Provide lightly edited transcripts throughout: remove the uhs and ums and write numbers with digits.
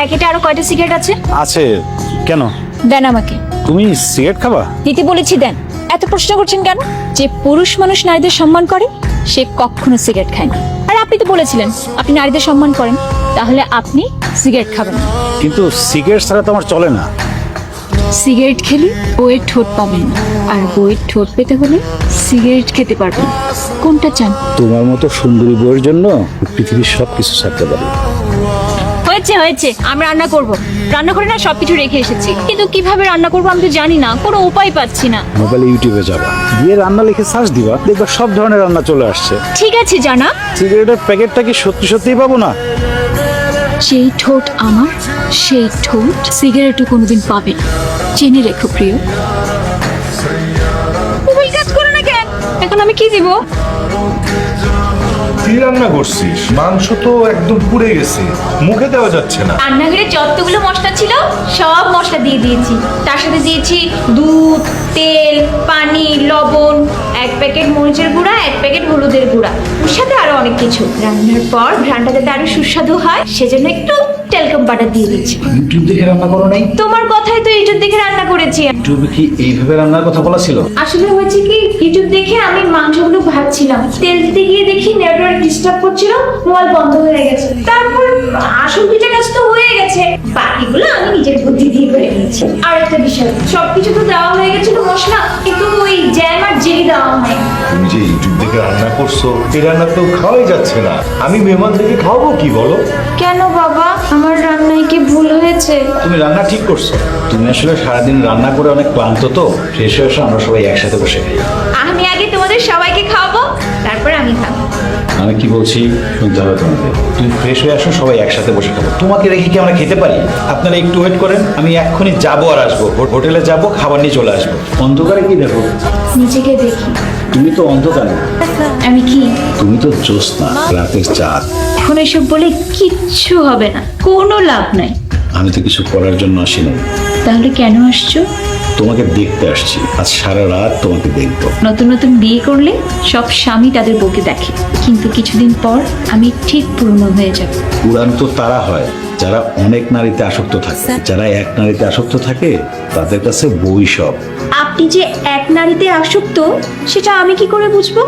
প্যাকেটে আরো কয়টা সিগারেট আছে? আছে। কেন? দেন আমাকে। তুমি সিগারেট খাবা? দিতে বলেছি, দেন। এত প্রশ্ন করছেন কেন? যে পুরুষ মানুষ নারীদের সম্মান করে সে কখনো সিগারেট খায় না। আর আপনি তো বলেছিলেন আপনি নারীদের সম্মান করেন, তাহলে আপনি সিগারেট খাবেন না। কিন্তু সিগারেট ছাড়া তো আমার চলে না। সিগারেট খেলে বইয়ের ঠোঁট পাবেন না, আর বইয়ের ঠোঁট পেতে হলে সিগারেট খেতে পারবেন। কোনটা চান? তোমার মতো সুন্দরী বউয়ের জন্য পৃথিবীর সবকিছু ছাড়তে পারি। হয়েছে হয়েছে, আমি রান্না করব। রান্না করে না সবকিছু রেখে এসেছি, কিন্তু কিভাবে রান্না করবো আমি তো জানি না, কোনো উপায় পাচ্ছি না। মোবাইলে ইউটিউবে যাবা, গিয়ে রান্না লিখে সার্চ দিবা, দেখবা সব ধরনের রান্না চলে আসছে। ঠিক আছে জানা। সিগারেটের প্যাকেটটা কি সত্যি সত্যিই পাবো না? যেই ঠোঁট আমার, সেই ঠোঁট সিগারেটও কোনোদিন পাবে না। জেনে রেখো প্রিয়। মোবাইল কাজ করে না কেন? এখন আমি কি দিব? কি রান্না করছিস? মাংস তো একদম পুড়ে গেছে, মুখে দেওয়া যাচ্ছে না। রান্নাঘরে যতগুলো মশলা ছিল সব মশলা দিয়ে দিয়েছি, তার সাথে দিয়েছি দুধ, তেল, পানি, লবণ, 1 প্যাকেট মরিচের গুঁড়া, 1 প্যাকেট হলুদের গুঁড়া, ওর সাথে আরো অনেক কিছু। রান্নার পর ঘ্রাণটা যাতে আরো সুস্বাদু হয় সেজন্য একটু টেলকম বাটার দিয়ে দিচ্ছি। ইউটিউব দেখে রান্না করো নাই? তোমার কথাই তো ইউটিউব দেখে রান্না করেছি। ইউটিউবে কি এইভাবে রান্নার কথা বলা ছিল? আসলে হয়েছে কি, ইউটিউব দেখে আমি মাংসগুলো ভাজছিলাম, তেল দিতে গিয়ে দেখি নেটওয়ার্ক ডিস্টার্ব করছিল, মোবাইল বন্ধ হয়ে গেছে। তারপর আসল পিঠে কাজ তো হয়ে গেছে, বাকিগুলো আমি নিজের বুদ্ধি দিয়ে করে নিয়েছি। আর একটা বিষয়, সবকিছু তো দেওয়া হয়ে গেছিল মশলা, কিন্তু ওই জ্যাম আর জেলি দেওয়া হয়। তুমি যে ইউটিউব দেখে রান্না করছো, এই রান্না তো খাওয়াই যাচ্ছে না। আমি মেহমান থেকে খাওয়াবো কি বলো? কেন বাবা, আমার রান্নায় কি ভুল হয়েছে? তুমি রান্না ঠিক করছো। তুমি আসলে সারাদিন রান্না করে অনেক ক্লান্ত, তো ফ্রেশ হয়ে এসে আমরা সবাই একসাথে বসে খাই। আমি আগে তোমাদের সবাইকে খাওয়াবো, তারপর আমি খাবো। আমি কি বলছি শুনতে হবে তোমাকে। তুমি ফ্রেশ হয়ে আসো, সবাই একসাথে বসে খাবো। তোমাকে রেখে কি আমরা খেতে পারি? আপনারা একটু ওয়েট করেন, আমি এক্ষুনি যাবো আর আসবো। হোটেলে যাবো, খাবার নিয়ে চলে আসবো। অন্ধকারে কি দেখো? নিজেকে দেখি। তুমি তো অন্ধকার না, আমি কি? তুমি তো জ্যোৎস্না, রাতের চাঁদ। এখন এসব বলে কিচ্ছু হবে না, কোনো লাভ নাই। আমি তো কিছু করার জন্য আসি নাই। তাহলে কেন আসছো? তোমাকে দেখতে আসছি। আজ সারা রাত তোমাকে দেখবো। নতুন নতুন বিয়ে করলে সব স্বামী তাদের বউকে দেখে, কিন্তু কিছুদিন পর আমি ঠিক পুরনো হয়ে যাব। উড়ান তো তারা হয় যারা অনেক নারীতে আসক্ত থাকে। যারা এক নারীতে আসক্ত থাকে তাদের কাছে বই সব। আপনি যে এক নারীতে আসক্ত সেটা আমি কি করে বুঝবো?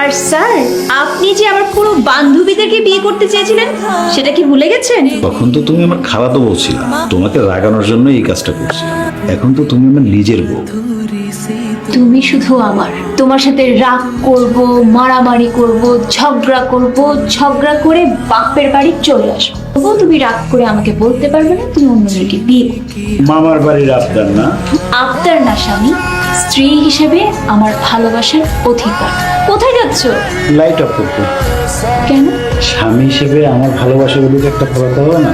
আর স্যার, আপনি যে আমার পুরো বান্ধবীদেরকে বিয়ে করতে চেয়েছিলেন সেটা কি ভুলে গেছেন? তখন তো তুমি আমার খালাতো বউ ছিলে, তোমাকে রাগানোর জন্য এই কাজটা করছি। এখন তো তুমি আমার নিজের বউ। তুমি শুধু আমার। তোমার সাথে রাগ করব, মারামারি করব, ঝগড়া করে বাপের বাড়ি চলে আসবো। তবুও তুমি রাগ করে আমাকে বলতে পারবে না তুমি অন্য মেয়েকে বিয়ে করবে। মামার বাড়ির আবদার না? আপনার না স্বামী, স্ত্রী হিসেবে আমার ভালোবাসার অধিকার। কোথায় যাচ্ছ? লাইট অফ করতে। কেন? স্বামী হিসেবে আমার ভালোবাসার অধিকারটা ফলাতে হবে না?